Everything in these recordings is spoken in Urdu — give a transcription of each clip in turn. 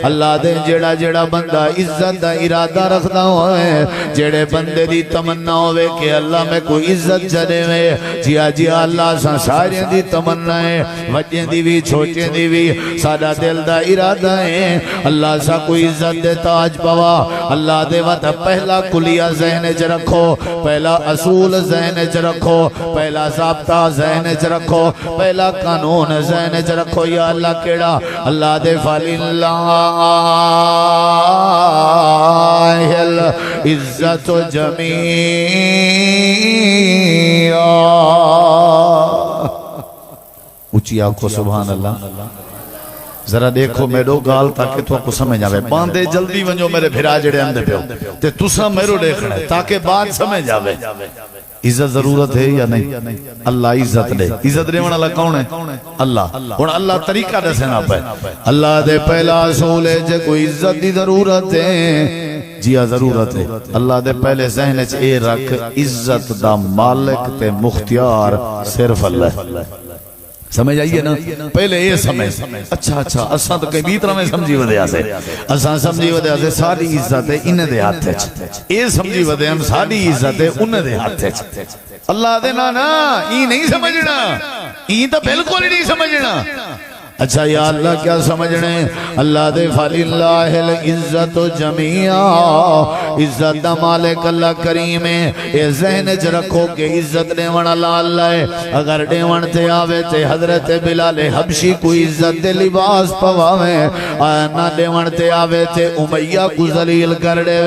اللہ دے جڑا جڑا بندہ عزت دا ارادہ رکھدا ہوئے جڑے بندے دی تمنا ہوئے کہ اللہ میں کوئی عزت جنے میں جیا اللہ سا سارے دی تمنا ہے وجہ دی بھی چھوٹے دی بھی سادہ دل دا ارادہ ہے اللہ سا کوئی عزت دے تاج پوا اللہ دے وقت پہلا کلیہ ذہن چ رکھو پہلا اصول ذہن چ رکھو پہلا ضابطہ ذہن چ رکھو پہلا قانون ذہن چ رکھو یا اللہ کیڑا اللہ دے فَلِلَّهِ الْعِزَّةُ جَمِيعًا اچھی آنکھو سبحان اللہ ذرا دیکھو میرو گال تاکہ تو کو سمجھ آوے باندے جلدی ونجو میرے بھرا جڑے اندے پیو تے تسا میرو دیکھنا ہے تاکہ بات سمجھ آوے عزت ضرورت ہے یا نہیں اللہ عزت دے عزت دے والا کون ہے اللہ اور اللہ طریقہ دے سنا پہ اللہ دے پہلا اصول ہے جے کوئی عزت دی ضرورت ہے جیا ضرورت ہے اللہ دے پہلے ذہن چ اے رکھ عزت دا مالک تے مختیار صرف اللہ سمجھ آئیے نا پہلے یہ سمجھ اچھا اساں تو کئی بیترہ میں سمجھی ودیا سے اساں سمجھی ودیا سے ساری عزت ہے انہیں دے ہاتھ ہے یہ سمجھی ودیا ہم ساری عزت ہے انہیں دے ہاتھ ہے اللہ دے نا یہ نہیں سمجھنا یہ تو بالکل نہیں سمجھنا اچھا یا اللہ کیا سمجھنے اللہ دے فَلِلَّهِ الْعِزَّةُ جَمِيعًا عزت دا مالک اللہ کریم ہے اے ذہن چ رکھو کہ عزت دیون اللہ ہے اگر دیون تے آوے تے حضرت بلال حبشی کو عزت دے لباس پواوے نہ دیون تے آوے تے امیہ کو ذلیل کر دے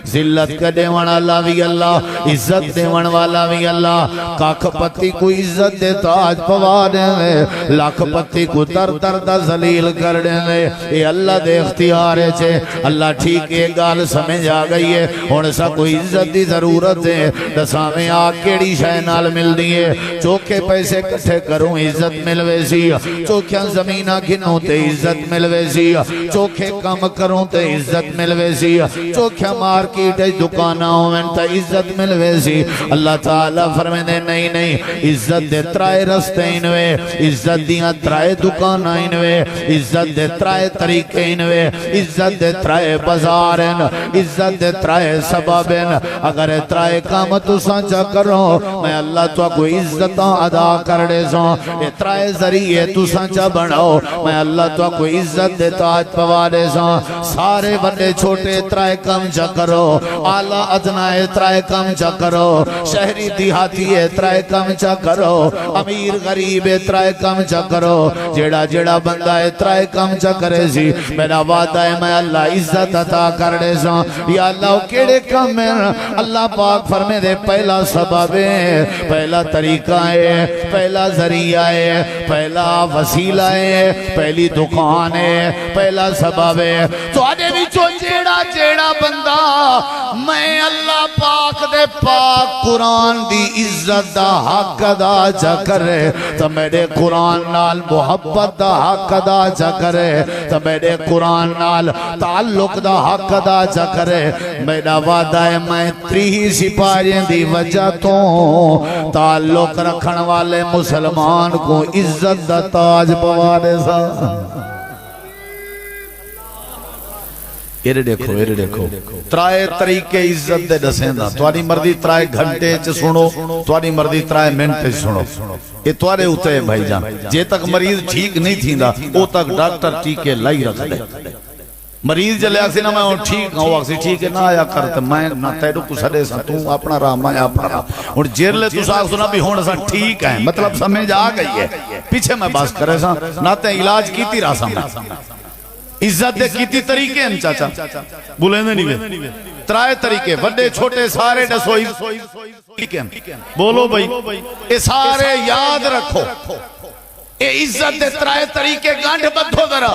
ذلت کا دیون اللہ بھی اللہ عزت دیون والا بھی اللہ کاکھ پتی کو عزت دے تاج پوا دے لاکھ پتی کو تر دا ذلیل کر دے اے اللہ دے اختیار ہے اللہ ٹھیک ہے گال سمجھ آ گئی ہے ہن سا کوئی عزت دی ضرورت ہے دساں میں آ کیڑی شے نال مل دی ہے چوکھے پیسے کٹھے کروں عزت ملوے سی چوکھیاں زمیناں گھنوں تے عزت ملوے سی چوکھے کام کروں تے عزت ملوے سی چوکھیاں مارکیٹ دکاناں ہوئن تے عزت ملوے سی اللہ تعالیٰ فرمینے نہیں عزت دے ترائے رستے انوے عزت دیاں ترائے دکاناں انوے عزت دے ترائے طریقے انوے عزت دے ترائے بازارن عزت دے ترائے سبابن اگر ترائے کام تو سانچا کرو میں اللہ تو کوئی عزتاں ادا کر دے سوں ترائے ذریعے تو سانچا بناؤ میں اللہ تو کوئی عزت دے تاج پوا دے سوں سارے بڑے چھوٹے ترائے کام چا کرو آلہ ادنائے ترائے کام چا کرو شہری دیہاتی ترائے کام چا کرو امیر غریب ترائے کام چا کرو جیڑا بندہ ہے ترائے کام چا کرے سی میرا وعدہ ہے میں اللہ عزت عطا کر دے سوں یا اللہ کیڑے کام میں اللہ پاک فرمے دے پہلا سبب ہے پہلا طریقہ ہے پہلا ذریعہ ہے پہلا وسیلہ ہے پہلی دکان ہے پہلا سبب ہے تو آدھے بھی جیڑا بندہ میں اللہ پاک دے پاک قرآن دی عزت دا حق ادا چا کرے تو میرے قرآن نال محبت دا حق ادا چا کرے تو میرے قرآن نال تعلق دا حق ادا چا کرے میرا وعدہ ہے میں 30 سپاہیاں دی وجہ تو تعلق رکھن والے مسلمان کو عزت دا تاج پوا دے سا ایرے دیکھو ترائے طریقے عزت دے دسیں دا تواری مردی ترائے گھنٹے چ سنو تواری مردی ترائے منٹے چ سنو یہ توارے ہوتے ہیں بھائی جان جے تک مریض ٹھیک نہیں تھی دا او تک ڈاکٹر ٹھیک ہے لائی رکھ دے مریض جلے آکسی نا میں ٹھیک ہوں آکسی ٹھیک ہے نہ آیا کرتے میں نہ تیرو کو سڑے سا تو اپنا راہ میں اپنا راہ اور جیر لے تو ساکھ سنا بھی ہونے سا ٹھیک ہے مطلب سمجھ آ گئی ہے پیچھے میں باس کرے سا نہ تے علاج کیتی رہا سا عزت دے کیتی طریقے ہیں چاچا بولے نہیں گئے ترائے طریقے بڑے چھوٹے سارے ڈسوئی بولو بھائی اے سارے یاد رکھو اے عزت دے ترائے طریقے گانڈ بدھو درہ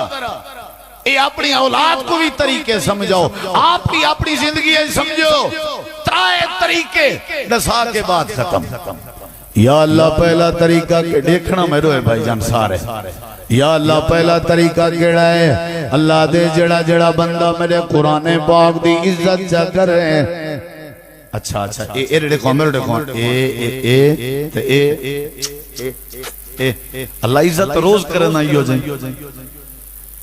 اے اپنی اولاد کو بھی طریقے سمجھو آپ بھی اپنی زندگی سمجھو ترائے طریقے دسا کے بعد ختم یا اللہ پہلا طریقہ دیکھنا میں روئے بھائی جان سارے یا اللہ پہلا طریقہ کیڑا ہے اللہ دے جڑا بندہ میرے قرآن پاک دی عزت چا کرے اچھا اے دیکھو میرے دیکھو اے اللہ عزت روز کرنا ہی ہو جائیں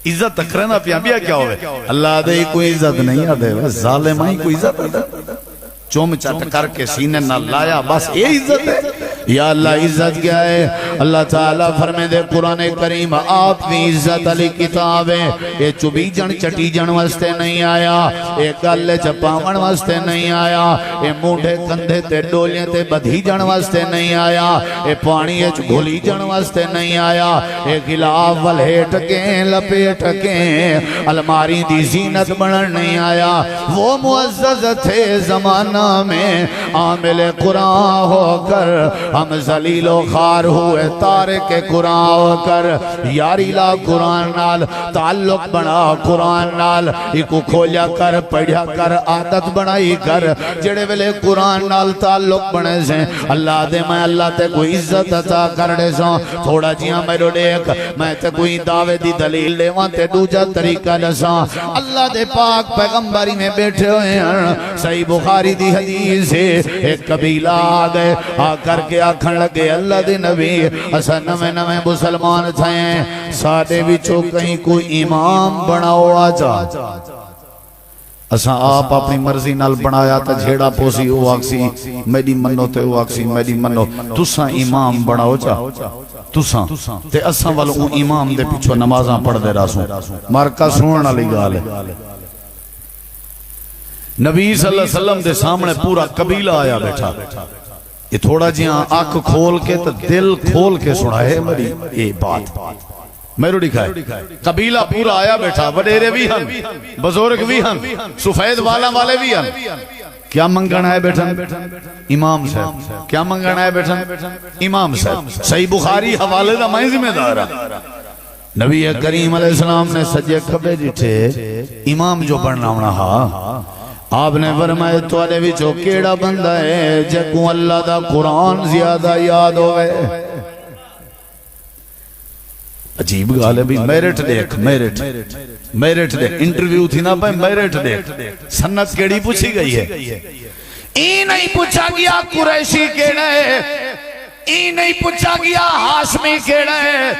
عزت کرنا پیا بیا کیا ہوئے اللہ دے کوئی عزت نہیں آدھے ظالم ہی کوئی عزت آدھے چوم چٹ کر کے سینے نہ لایا بس یہ عزت ہے یا اللہ عزت کیا ہے اللہ تعالیٰ فرمے دے قرآن کریم آپ کی عزت علی کتاب ہے یہ چوبی جن چٹی جن واسطے نہیں آیا یہ گلے چپاون واسطے نہیں آیا یہ مونڈے کندھے تے ڈولیں تے بدھی جن واسطے نہیں آیا یہ پانی گھولی جن واسطے نہیں آیا یہ غلاف والہیٹ کے لپیٹ کے الماری دی زینت بنن نہیں آیا وہ معزز تھے زمانہ میں عامل قرآن ہو کر ہم ذلیل و خار ہوئے تارک قرآن ہو کر یاری لا قرآن نال تعلق بنا قرآن نال ایکو کھولیا کر پڑھیا کر عادت بنائی کر جڑے ویلے قرآن نال تعلق بنے سے اللہ دے میں اللہ تے کوئی عزت عطا کرنے سو تھوڑا جیاں میرو دیکھ میں تے کوئی دعوے دی دلیل لے وہاں تے دوجہ طریقہ نسا اللہ دے پاک پیغمبری میں بیٹھے ہوئے ہیں صحیح بخاری دی حدیث ہے ایک قبیلہ آ گئے آ کر کے آکھن لگے اللہ دے نبی اسا نوے نوے مسلمان تھے ساڑے وچوں کہیں کوئی امام بناؤ آجا اسا آپ اپنی مرضی نال بنایا تا جھیڑا پوسی او آکسی میڈی منو تے او آکسی میڈی منو تسا امام بناؤ جا تسا تے اسا والو امام دے پیچھو نمازاں پڑھ دے راسوں مارکا سننا لی گال ہے نبی صلی اللہ علیہ وسلم دے سامنے پورا قبیلہ آیا بیٹھا یہ تھوڑا جیاں آنکھ کھول کے تو دل کھول کے سنا ہے میری یہ بات میرو دکھائے قبیلہ پورا آیا بیٹھا وڈیرے بھی ہن بزرگ بھی ہن سفید والا والے بھی ہن کیا منگنا ہے بیٹھا امام صاحب کیا منگنا ہے بیٹھا امام صاحب صحیح بخاری حوالے دا میں ذمہ دارا نبی کریم علیہ السلام نے سجے کبے جٹھے امام جو بننا ہونا ہاں آپ نے فرمایا تو آلے وچو کیڑا بندہ ہے جکوں اللہ دا قرآن زیادہ یاد ہوئے عجیب گال ہے بھی میرٹ دیکھ میرٹ دیکھ انٹرویو تھی نا پہ میرٹ دیکھ سنت کیڑی پوچھی گئی ہے ای نہیں پوچھا گیا قریشی کیڑا ہے ای نہیں پوچھا گیا ہاشمی کیڑا ہے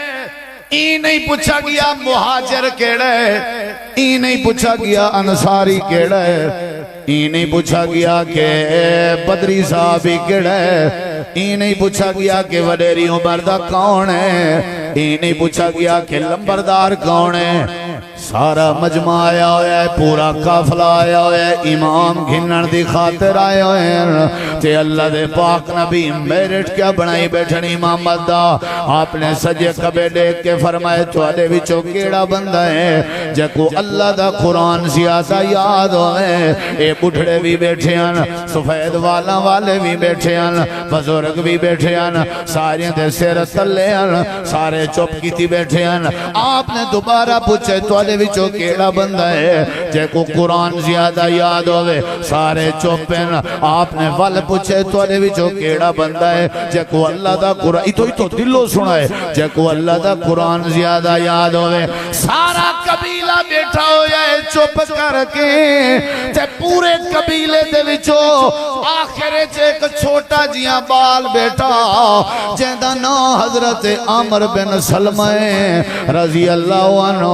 ای نہیں پوچھا گیا مہاجر کیڑا ہے ای نہیں پوچھا گیا انصاری کیڑا ہے ای نہیں پوچھا گیا کہ بدری صحابی کیڑا ہے ای نہیں پوچھا گیا کہ وڈیری عمر دا کون ہے ای نہیں پوچھا گیا کہ لمبردار کون ہے سارا مجمع آیا ہویا ہے پورا قافلہ آیا ہویا ہے امام گھنن دی خاطر آیا ہویا ہے تے اللہ دے پاک نبی میرٹ کیا بنائی بیٹھن امام دا آپ نے سجے کبے دیکھ کے فرمائے تو آلے وچو کیڑا بندہ ہے جکو اللہ دا قرآن زیادہ یاد ہوئے اے بڑھڑے بھی بیٹھے ہیں سفید والا والے بھی بیٹھے ہیں بزرگ بھی بیٹھے ہیں سارے دے سیر تلے ہیں سارے چپ کیتی بیٹھے ہیں آپ نے دوبارہ پوچھے تو آلے وچو کیڑا بندہ ہے جے کو قرآن زیادہ یاد ہوئے سارے چوپن آپ نے ول پوچھے تو آلے وچو کیڑا بندہ ہے جے کو اللہ دا قرآن تو دلو سنائے جے کو اللہ دا قرآن زیادہ یاد ہوئے سارا قبیلہ بیٹھا ہویا ہے چپ کر کے تے پورے قبیلے دے وچو آخرے چے ایک چھوٹا جیاں بال بیٹھا جیندہ نا حضرت عمر بن سلمہ رضی اللہ عنہ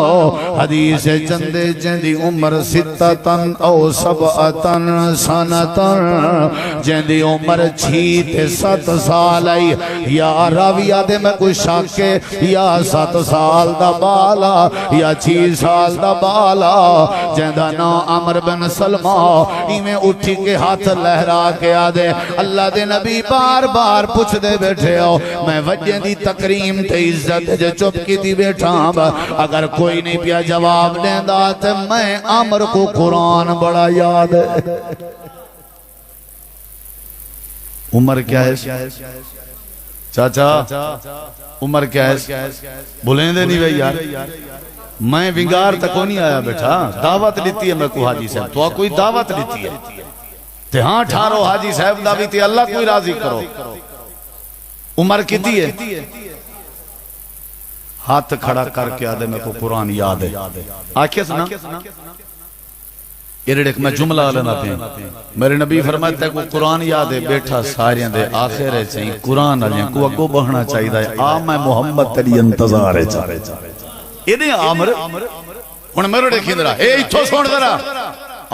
حدیث چندے جندی عمر ستتن او سبعتن سنتن جندی عمر 6 تے 7 سال آئی یا راویہ دے میں کوئی شاکے یا 7 سال دا بالا یا 6 سال دا بالا جندہ نا عمر بن سلمہ ایمیں اٹھی کے ہاتھ لہرا کے آدھے اللہ دے نبی بار بار پوچھ دے بیٹھے ہو میں وجہ دی تکریم تے عزت جو چپ کی دی بیٹھا اگر کوئی نہیں پیا جواب دیں دات میں عمر کو قرآن بڑا یاد ہے عمر کیا ہے چاچا عمر کیا ہے بولیں دے نہیں بھئی یار میں ونگار تک نہیں آیا بیٹھا دعوت لیتی ہے میں کو حاجی صاحب تو کوئی دعوت لیتی ہے تے ہاں ٹھارو حاجی صاحب دعویتی اللہ کوئی راضی کرو عمر کتی ہے ہاتھ کھڑا کر کے آدھے میں کو قرآن یاد ہے آکھے سنا یہ ریڈک میں جملہ لینا پہ میرے نبی فرماتا ہے کہ قرآن یاد ہے بیٹھا ساریاں دے آخر ہے چاہیے قرآن علیاں کو اگو بہنا چاہیے آ میں محمد تری انتظار ہے چاہے ਇਹਨੇ ਆਮਰ ਹੁਣ ਮੇਰੇ ਦੇਖੀ ਜਰਾ ਇਹ ਇੱਥੋਂ ਸੁਣ ਜਰਾ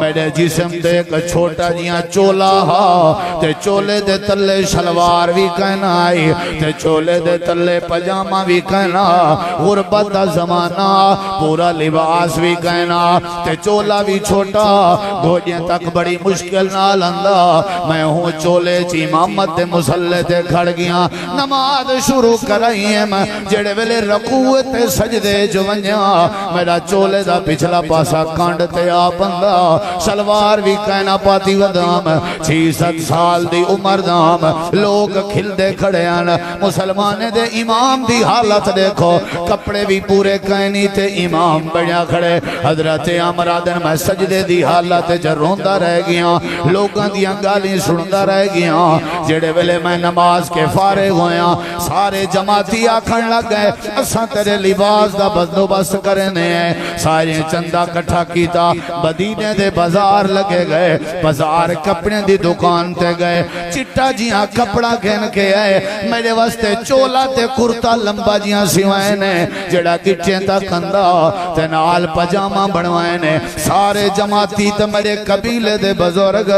میرے جسم تے ایک چھوٹا جیاں چولا ہا تے چولے دے تلے شلوار بھی کہنا آئی تے چولے دے تلے پجامہ بھی کہنا غربت دا زمانہ پورا لباس بھی کہنا تے چولا بھی چھوٹا گوجیں تک بڑی مشکل نہ لندہ میں ہوں چولے چی امامت دے مسلح تے کھڑ گیا نماز شروع کرائی ہیں میں جڑے ویلے رکوع تے سجدے جو ونجا میرا چولے دا پچھلا پاسا کانڈ تے آپندہ شلوار بھی کہنا پاتی ودام 6-7 سال دی عمر دام لوگ کھل دے کھڑے آنا مسلمانے دے امام دی حالت دیکھو کپڑے بھی پورے کہنی تے امام بڑھیا کھڑے حضرت امرادن میں سجدے دی حالت جا روندہ رہ گیا لوگاں دی انگالی سنندہ رہ گیا جڑے ویلے میں نماز کے فارغ ہویا سارے جماعتی آکھن لگ گئے اساں تیرے لباس دا بندوبست کرنے ہیں سارے چندہ کٹھا کیتا بدینے دے بازار لگے گئے بازار کپڑے دی دکان تے گئے چٹا جیاں کپڑا گھن کے آئے میرے واسطے چولا تے کرتا لمبا جیاں سوائے نے جڑا گٹھیں تا کندہ تے نال پجامہ بڑھوائے نے سارے جماعتی تے میرے قبیلے دے بزرگ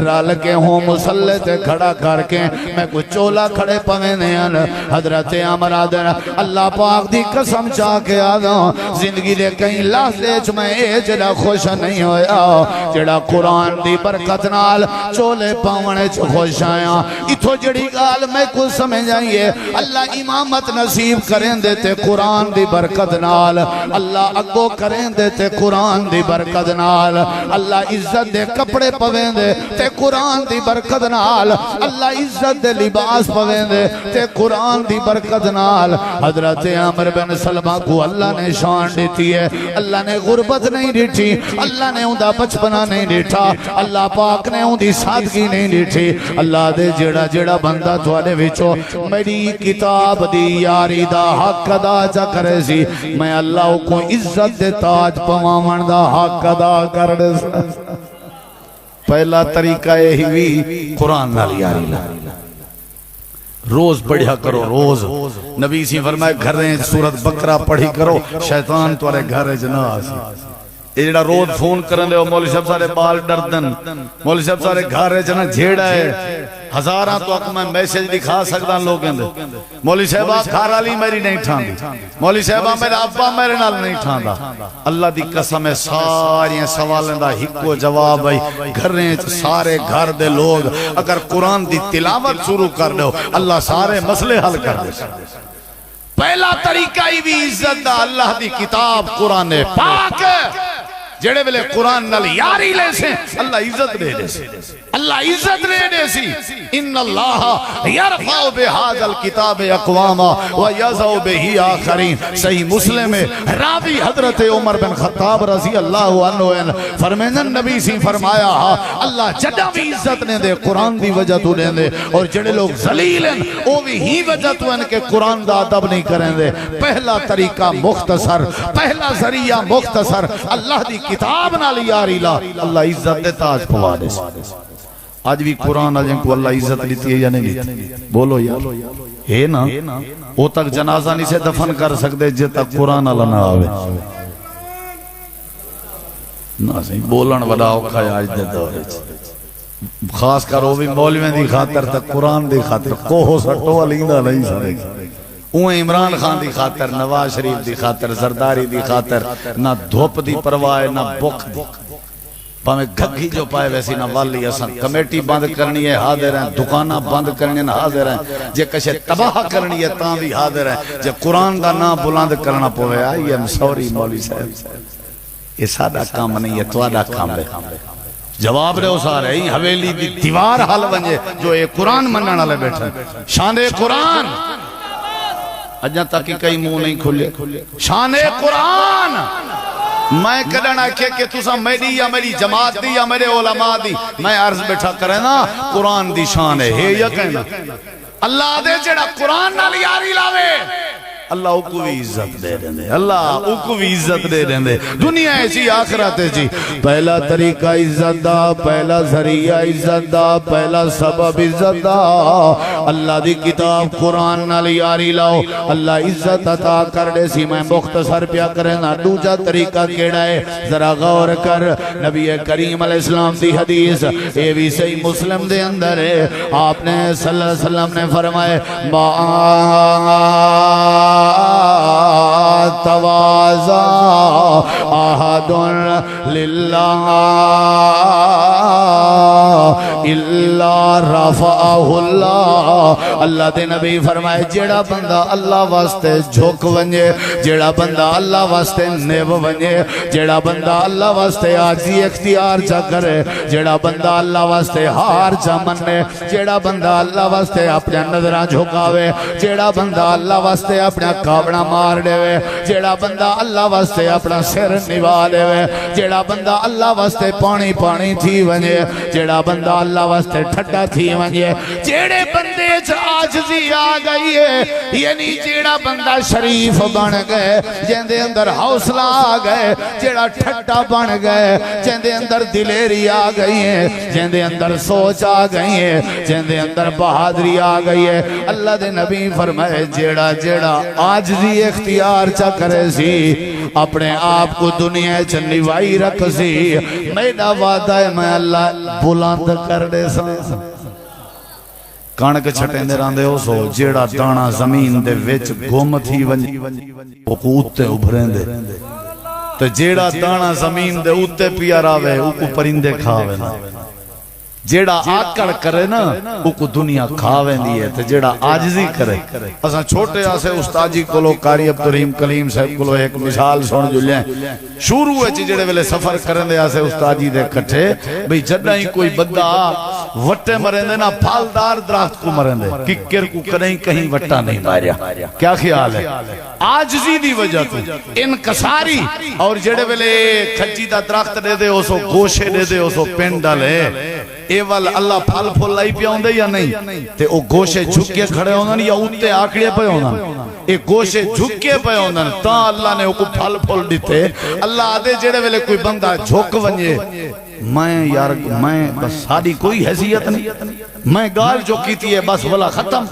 رال کے ہوں مسلح تے کھڑا کر کے میں کچھ چولا کھڑے پوینے ہیں حضرت امرادن اللہ پاک دی قسم چاہ کے آدھا زندگی دے کہیں لحظے چ میں اے جڑا خوش نہیں ہویا جڑا قرآن دی برکت نال چولے پاونے چ خوش آیا اتھو جڑی گال میں کچھ سمجھ آئیے اللہ امامت نصیب کریں دیتے قرآن دی برکت نال اللہ اگو کریں دیتے قرآن دی برکت نال اللہ عزت دے کپڑے پویں دے تے قرآن دی برکت نال اللہ عزت دے لباس پویں دے تے قرآن دی برکت نال حضرت عمر بن سلمہ کو اللہ نے شان دیتی ہے اللہ نے غربت نہیں دیتی اللہ نے اندہ بچپنا نہیں دیتا اللہ پاک نے اندھی سادگی نہیں دیتی اللہ دے جڑا جڑا بندہ توڑے وچو میری کتاب دی یاری دا حق ادا چا کرے سی میں اللہ کو عزت دے تاج پوامن دا حق ادا کر دے پہلا طریقہ یہی بھی قرآن نال یاری لا روز پڑھیا کرو روز نبی سی فرمائے گھریں سورت بقرہ پڑھی کرو شیطان توارے گھر جنا آسی یہ جڑا روز فون کرن لے مولوی صاحب سارے بال ڈردن مولوی صاحب سارے گھر جنا جھیڑا ہے ہزاراں تو اک میں میسیج دکھا سکتا لوگیں دے مولوی صاحبہ گھر والی میری نہیں ٹھان دی مولوی صاحبہ میرا ابا میرے نال نہیں ٹھان دا اللہ دی قسم ہے ساری سوالیں دا ہکو جواب ہے گھریں سارے گھر دے لوگ اگر قرآن دی تلاوت شروع کر دو اللہ سارے مسئلے حل کر دے پہلا طریقہ ہی بھی عزت دا اللہ دی کتاب قرآن پاک جڑے بلے قرآن نال یاری لے سے اللہ عزت دے دے سی اللہ عزت دے دے سی ان اللہ یرفع بہذا الکتاب اقواما ویضع بہ آخرین صحیح مسلم میں راوی حضرت عمر بن خطاب رضی اللہ عنہ فرمینن نبی سی فرمایا اللہ جڑا بھی عزت نے دے قرآن دی وجہ تو لیں دے اور جڑے لوگ ذلیل ہیں وہ بھی ہی وجہ تو ان کے قرآن دا ادب نہیں کریں دے پہلا طریقہ مختصر پہلا ذریعہ مختصر اللہ دی کتاب نال یاری لا اللہ عزت دے تاج پوا دے آج بھی قرآن آجیں کو اللہ عزت لیتی ہے یا نہیں لیتی بولو یار ہے نا وہ تک جنازہ نہیں سے دفن کر سکتے جے تک قرآن اللہ نہ آوے نا سی بولن وڈا اوکھا ہے آج دے دورے خاص کر وہ بھی مولویں دی خاطر تک قرآن دی خاطر کوہو سٹو علیندہ نہیں سارے اوہ عمران خان دی خاطر نواز شریف دی خاطر زرداری دی خاطر نہ دھوپ دی پروائے نہ بک دی پاہمیں گھگی جو پائے ویسی نہ والی اساں کمیٹی بند کرنی ہے حاضر ہیں دکانہ بند کرنی ہے حاضر ہیں جے کشے تباہ کرنی ہے تاں بھی حاضر ہیں جے قرآن دا نام بلند کرنا پوے آئی ایم سوری مولوی صاحب یہ سادہ کام نہیں ہے توادہ کام ہے جواب رہے ہو سارے ہی حویلی دی دیوار حال بنجے جو یہ قرآن مننا لے بیٹھے شان قرآن اجاں تاکہ کئی منہ نہیں کھلے شان قرآن میں کہنا کہ تسا میری یا میری جماعت دی یا میرے علماء دی میں عرض بیٹھا کرے نا قرآن دی شان ہے یا کہنا اللہ دے جڑا قرآن نال یاری لاوے اللہ کو بھی عزت دے دیں، اللہ کو بھی عزت دے دیں، دنیا ایسی آخرت ہے جی۔ پہلا طریقہ عزت دا، پہلا ذریعہ عزت دا، پہلا سبب عزت دا، اللہ دی کتاب قرآن نال یاری لاؤ، اللہ عزت عطا کر دے سی۔ میں مختصر پیا کرنا، دوجا طریقہ کیڑا ہے ذرا غور کر۔ نبی کریم علیہ السلام دی حدیث اے بھی صحیح مسلم دے اندر ہے، آپ نے صلی اللہ علیہ وسلم نے فرمائے تواضع احد للہ الا رفعہ اللہ۔ اللہ دے نبی فرمائے جیڑا بندہ اللہ واسطے جھک ونجے، جیڑا بندہ اللہ واسطے نیب ونجے، جیڑا بندہ اللہ واسطے عاجزی اختیار چا کرے، جیڑا بندہ اللہ واسطے ہار چا منے، جیڑا بندہ اللہ واسطے اپنے نظرہ جھکاوے، جیڑا بندہ اللہ واسطے اپنا کابڑا مار دے وے، جیڑا بندہ اللہ واسطے اپنا سر نوا دے وے، جیڑا بندہ اللہ واسطے پانی پانی تھی ونجے، جیڑا بندہ اللہ واسطے ٹھٹا تھی ونجے، جیڑے بندے عاجزی آ گئی ہے، یعنی جیڑا بندہ شریف بن گئے، جیندے اندر حوصلہ آ گئے، جیڑا ٹھٹا بن گئے، جیندے اندر دلیری آ گئی ہے، جیندے اندر سوچ آ گئی ہے، جیندے اندر بہادری آ گئی ہے۔ اللہ دے نبی فرمائے جیڑا جیڑا عاجزی اختیار چا کرے سی، اپنے آپ کو دنیا چنیوائی رکھ سی، میرا وعدہ ہے میں اللہ بلند کر دے سا۔ کانک چھٹیں دے راندے ہو سو جیڑا دانا زمین دے وچ گم تھی ونجی وہ اوتے ابھریں دے، تو جیڑا دانا زمین دے اوتے پیاراوے او کو پرندے کھاوے نا، جیڑا آکڑ کرے نا او کو دنیا کھاویں دیئے، تو جیڑا عاجزی کرے۔ اساں چھوٹے آسے استاد جی کولو قاری عبدالرحیم کلیم صاحب کولو ایک مثال سن جو لیں، شروع ہے جیڑے ویلے سفر کرن دے آسے استاد جی دے کٹھے بھئی جڑا ہی کوئی بندہ وٹے مرن دے نا پھالدار درخت کو مرن دے، ککر کو کریں کہیں وٹا نہیں ماریا، کیا خیال ہے؟ عاجزی دی وجہ تو انکساری، اور جڑے ویلے کھجی دا درخت دے دے اسو گوشے دے دے اسو پینڈل ہے، اے وال اللہ پھل پھل لائی پیا ہوندے یا نہیں، تے او گوشے جھکے کھڑے ہوندن یا اوتے آکڑے پہ ہوندن، اے گوشے جھکے پہ ہوندن، تاں اللہ نے او کو پھل پھل دیتے۔ اللہ آدھے جڑے ویلے کوئی بندہ جھک ونجے، میں یار میں بس ساری کوئی حیثیت نہیں، میں گال جو کیتی ہے بس والا ختم،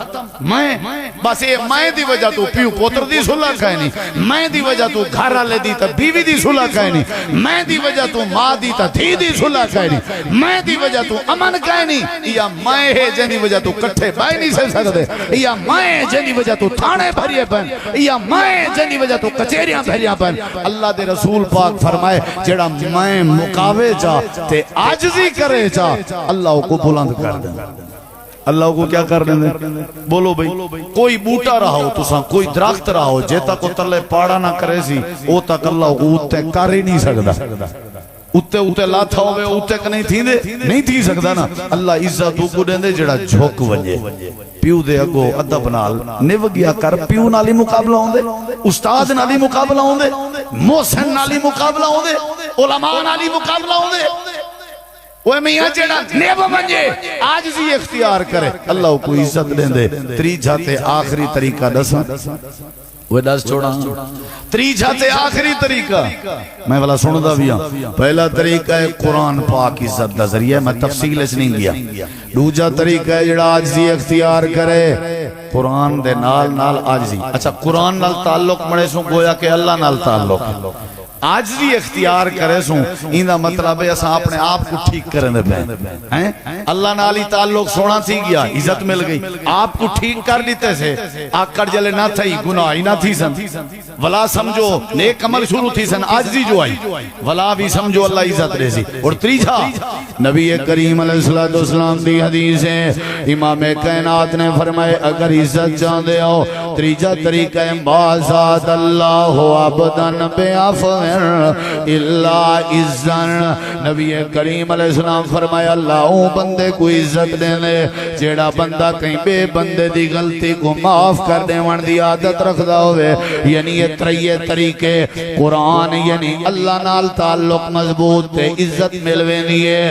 میں بس یہ میں دی وجہ تو پیو پوتر دی صلح کھائے نہیں، میں دی وجہ تو گھر لے دی تا بیوی دی صلح کھائے نہیں، میں دی وجہ تو ماں دی تا دھی دی صلح کھائے نہیں، میں دی وجہ تو امن کھائے نہیں، یا میں ہے جن دی وجہ تو کٹھے بائی نہیں سے سکتے، یا میں جن دی وجہ تو تھانے بھریے پہن، یا میں جن دی وجہ تو کچیریاں بھریاں پہن۔ اللہ دے رسول پاک فرمائے جڑا میں مقاوے جا تے عاجزی کرے جا، اللہ کو بلند کر دیں، اللہ کو کیا کر دیں؟ بولو بھئی کوئی بوٹا رہا ہو تساں، کوئی درخت رہا ہو جے تک تلے پاڑا نہ کرے سی او تک اللہ کو اتے کر ہی نہیں سکتا، اتے لاتھا ہوئے اتے کا نہیں تھی سکتا نا۔ اللہ عزت کو دیں دے جڑا جھوک ونجے، پیو دے اگو ادب نال نیو گیا کر، پیو نالی مقابلہ ہوں دے، استاد نالی مقابلہ ہوں دے، محسن نالی مقابلہ ہوں دے، علماء نالی مقابلہ ہوں دے، وہ میاں جڑا نیب ونجے عاجزی اختیار کرے، اللہ کو عزت دیں دے۔ تریجا تے آخری طریقہ دسا، وہ دس چھوڑا، تریجا تے آخری طریقہ میں والا سن دا بیا، پہلا طریقہ ہے قرآن پاک عزت دا ذریعہ، میں تفصیل اس نہیں گیا۔ دوجا طریقہ ہے جڑا عاجزی اختیار کرے قرآن دے نال نال عاجزی، اچھا قرآن نال تعلق مڑے سو گویا کہ اللہ نال تعلق، عاجزی اختیار کرے سوں ایندہ مطلب ہے اساں اپنے آپ کو ٹھیک کرنے پہ اللہ نالی تعلق سونا تھی گیا، عزت مل گئی، آپ کو ٹھیک کر لیتے سے آکڑ جلے نہ تھی، گناہی نہ تھی سن، ولا سمجھو نیک عمل شروع تھی سن، عاجزی جو آئی ولا بھی سمجھو اللہ عزت رہے سی۔ اور تریجا نبی کریم علیہ السلام دی حدیث ہے، امام کائنات نے فرمائے اگر عزت چاندے ہو تریجا طریقہ ہے ما زاد اللہ عبدن بعفو اللہ عزن، نبی کریم علیہ السلام فرمایا اللہ اون بندے کو عزت دینے جیڑا بندہ کہیں بے بندے دی غلطی کو معاف کر دے ون دی عادت رکھدا ہوئے، یعنی یہ تریے طریقے قرآن یعنی اللہ نال تعلق مضبوط تے عزت ملوے دیئے،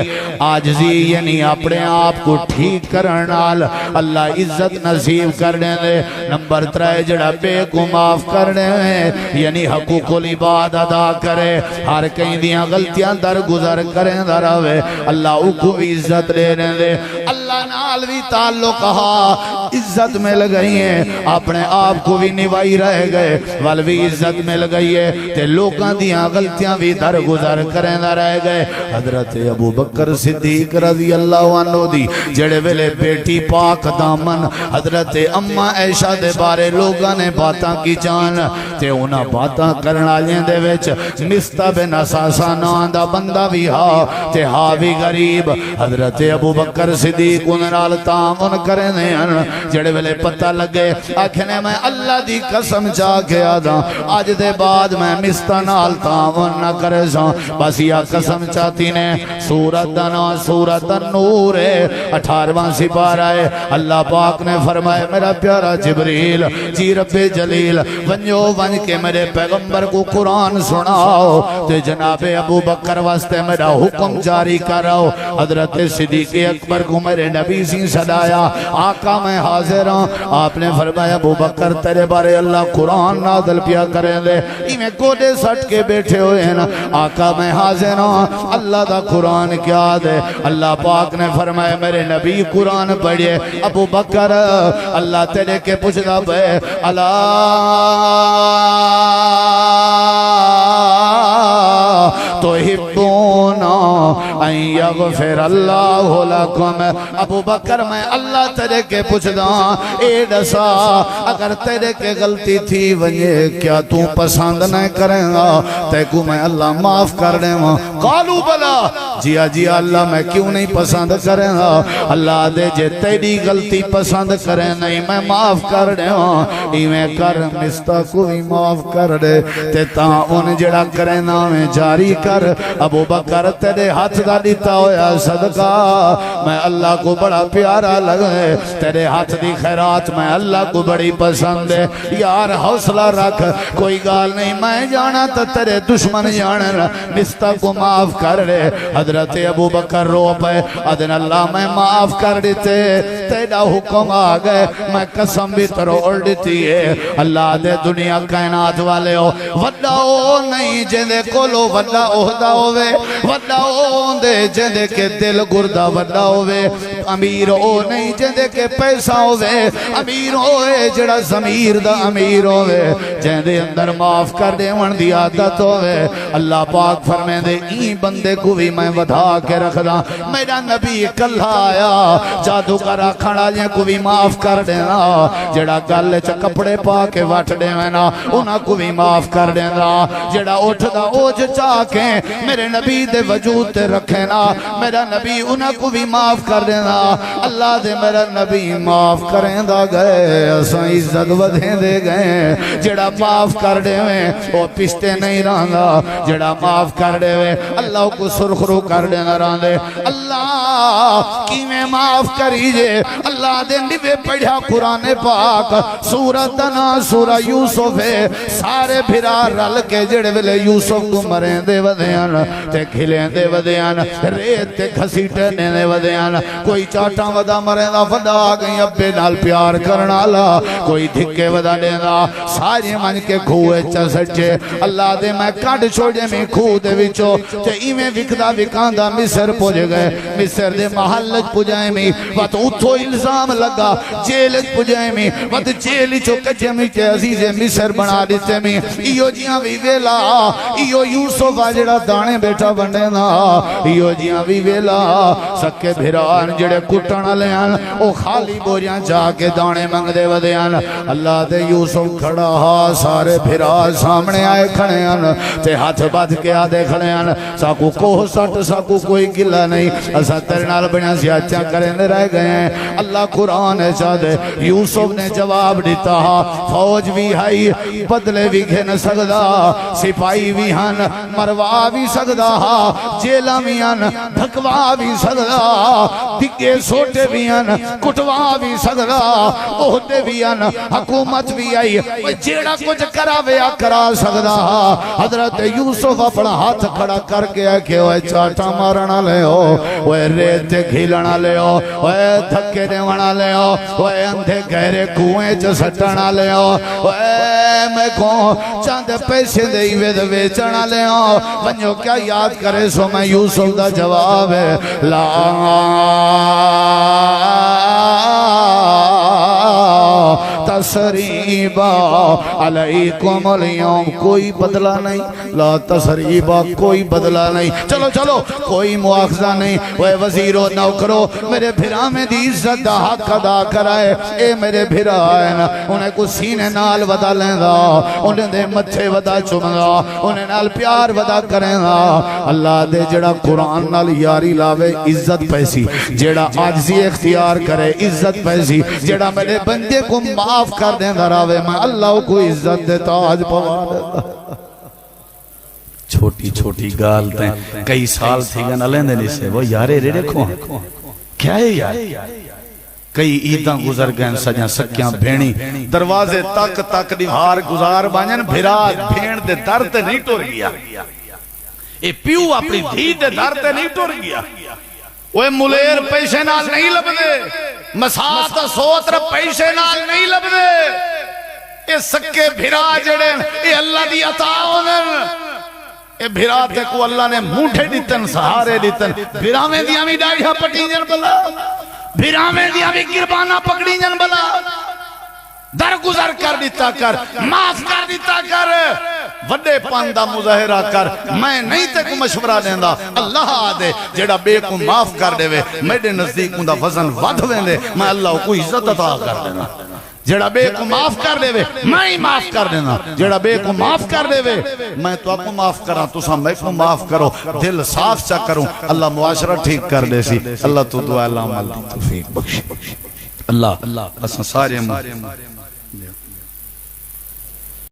عاجزی یعنی اپنے آپ کو ٹھیک کرنال اللہ عزت نصیب کرنے دے، نمبر ترائے جڑا بے کو معاف کرنے یعنی حقوق العباد ادا کرے ہر کہیں دیاں غلطیاں در گزر کریں دراوے اللہ کو بھی عزت لینے دے اللہ نال بھی تعلق کہا عزت مل گئی ہے اپنے آپ کو بھی نوائی رہ گئے وال بھی عزت مل گئی ہے تے لوگاں دیاں غلطیاں بھی در گزر کریں رہ گئے حضرت ابو بکر صدیق رضی اللہ عنہ دی جڑے ویلے بیٹی پاک دامن حضرت اما عائشہ دے بارے لوگاں نے باتاں کی جان تے انہاں باتاں کرنا لیں دے وچ مستہ بن اساسہ نام دا بندہ بھی تے بھی غریب حضرت ابو بکر صدیق انہال تعاون کریں جڑے ویلے پتہ لگے آکھنے میں اللہ دی قسم چاہ کے آدھا آج دے بعد میں مستہ نال تعاون نہ کرے ساں بس یا قسم چاہتی نے سورت دنا سورت النور 18واں سپارہ ہے اللہ پاک نے فرمائے میرا پیارا جبریل جی رب جلیل ونجو ون کے میرے پیغمبر کو قرآن سناؤ تو جناب ابو بکر واسطے میرا حکم جاری کراؤ حضرت صدیق اکبر کو میرے نبی سے صدایا آقا میں حاضر ہوں آپ نے فرمایا ابو بکر تیرے بارے اللہ قرآن نازل پیا کریں دے میں کوڑے سٹ کے بیٹھے ہوئے ہیں آقا میں حاضر ہوں اللہ دا قرآن کیا دے اللہ پاک نے فرمایا میرے نبی قرآن پڑھئے ابو بکر اللہ تیرے کے پوچھتا بے اللہ تو حبونا ان یغفر اللہ لکم ابو بکر میں اللہ تیرے کے پوچھتا اے دسا اگر تیرے کے غلطی تھی ونجے کیا تو پسند نہیں کریں گا تے کو میں اللہ معاف کر دیں گا قالو بلا جی اللہ میں کیوں نہیں پسند کریں گا اللہ دے جے تیری غلطی پسند کریں نہیں میں معاف کر دیں گا ایویں کر مستہ کو بھی معاف کر دے تے تاں ان جڑا کریں نا میں جاری کر ابو بکر تیرے ہاتھ دا دیتا ہویا صدقہ میں اللہ کو بڑا پیارا لگے تیرے ہاتھ دی خیرات میں اللہ کو بڑی پسند ہے یار حوصلہ رکھ کوئی گال نہیں میں جانا تو تیرے دشمن جانا مستہ کو معاف کر دے حضرت ابو بکر رو پہ ادن اللہ میں معاف کر دیتے تیرا حکم آگئے میں قسم بھی تروڑ دیتی ہے اللہ دے دنیا کائنات والے ہو وڈا ہو نہیں جندے کولو وڈا عہدہ ہوئے وڈا ہو دے جندے کے دل گردہ وڈا ہوئے امیر ہو نہیں جندے کے پیسہ ہوئے امیر ہوئے جڑا ضمیر دا امیر ہوئے جندے اندر معاف کر دے ون دی عادت ہوئے اللہ پاک فرمائے دے این بندے کو بھی میں ودھا کے رکھ دا میرا نبی کلھا آیا جادو کرا کھڑا لیں کو بھی معاف کر دینا جڑا گل چا کپڑے پا کے وٹ دے وینا انہاں کو بھی معاف کر دینا جڑا اٹھ دا اوج چاہ کے میرے نبی دے وجود تے رکھنا میرا نبی انہاں کو بھی معاف کر دینا اللہ دے میرا نبی معاف کریں دا گئے اساں عزت ودھیں دے گئے جڑا معاف کر دے وے وہ پشتے نہیں رہنگا جڑا معاف کر دے وے اللہ کو سرخرو کر دینا رہنے اللہ کی میں معاف کریجے اللہ دے نبے پڑھا قرآن پاک سورہ دنا سورہ یوسف ہے سارے بھرا رل کے جڑے ویلے یوسف کو مریں دے ودیان تے کھلیں دے ودیان ریت تے کھسیٹے دے ودیان کوئی چاٹاں ودا مریں دا ودا آگئی ابے نال پیار کرنا لا کوئی دھکے ودا دینا ساری من کے کھوئے چا سچے اللہ دے میں کٹ چھوڑے میں کھو دے وچو تے ایمیں وکدا وکاندہ مصر پوجے گئے مصر دے محلج پوجائے میں وقت اتھو الزام لگا جیلج پوجائے میں وقت جیلی چو کچھے میں چے عزیز مصر بنا دیتے میں ایو جیاں بھی ویلا ایو یوسف آجڑا دانے بیٹھا بندے نا ایو جیاں بھی ویلا سکے بھران جڑے کٹانا لیان او خالی بوریاں جا کے دانے منگ دے ودیان اللہ دے یوسف کھڑا ہا سارے بھرا سامنے آئے کھڑے ہیں تے ہاتھ بات کے آدھے کھڑے ہیں ساکو کوہ سٹ ساکو کوئی گلہ نہیں اسا تیرے نال بڑیاں سیاچاں کریں دے رہ گئے ہیں اللہ قرآن چاہ دے یوسف نے جواب دیتا فوج بھی ہائی بدلے بھی گھن سکدا سپائی بھی ہن مروا بھی سکدا جیلہ بھی ہن دھکوا بھی سکدا بگے سوٹے بھی ہیں کٹوا بھی سکدا عہدے بھی ہیں حکومت بھی آئی جیڑا کچھ کراویا کرا سکدا حضرت یوسف اپنا ہاتھ کھڑا کر کے کہ اوے چاٹا مارنا لے ہو اوے ریت گھیلنا لے ہو اوے دھکے دیونا لے ہو اوے اندھے گہرے کنویں چ سٹنا لے ہو اوے میں کو چاند پیسے دے وے چنا لے ہو ونجو کیا یاد کرے سو میں یوسف دا جواب ہے لا تسریبا علیکم اليوم کوئی بدلہ نہیں لا تسریبا کوئی بدلہ نہیں چلو چلو کوئی مواخذہ نہیں وہ وزیر و نوکرو میرے بھرا میں دی عزت دا حق ادا کرائے اے میرے بھرا ہے نا انہیں کو سینے نال ودا لیں گا انہیں دے مچھے ودا چوم گا انہیں نال پیار ودا کریں گا اللہ دے جڑا قرآن نال یاری لاوے عزت پیسی جڑا عاجزی اختیار کرے عزت پیسی جڑا میرے بندے کو معاف کر دیں دراوے میں اللہ کو عزت دیتا آج پوا دیتا چھوٹی چھوٹی گال تیں کئی سال تھی گا نہ لیندے نہیں سے وہ یارے ریڑے کھو کیا ہے یار کئی عیداں گزر گئے سجاں سکیاں بھینی دروازے تک تک دیوار گزار بانجن بھرا بھین دے در تے نہیں ٹور گیا اے پیو اپنی دھی دے در تے نہیں ٹور گیا وہ ملیر پیشے نال نہیں لبدے مساعت سوتر پیشے نال نہیں لبدے اے سکے بھرا جڑیں اے اللہ دی عطا ہونن اے بھرا تے کو اللہ نے مونٹھے دیتن سہارے دیتن بھرا میں دیا بھی ڈائیہ پٹی جن بلا بھرا میں دیا بھی گربانہ پکڑی جن بلا درگزر کر دیتا کر معاف کر دیتا کر وڈے پاندہ مظاہرہ کر میں نہیں تے کو مشورہ دیندہ اللہ آدھے جیڑا بے کو معاف کر دے وے میرے نزدیک اندہ وزن ود ویندے میں اللہ کو عزت عطا کر دینا جیڑا بے کو معاف کر دے وے میں ہی معاف کر دینا جیڑا بے کو معاف کر دے وے میں تو آپ کو معاف کرا تو سا میں کو معاف کرو دل صاف چا کروں اللہ معاشرہ ٹھیک کر دے سی اللہ تو دعا اللہ عمل توفیق بخش اللہ اساں سارے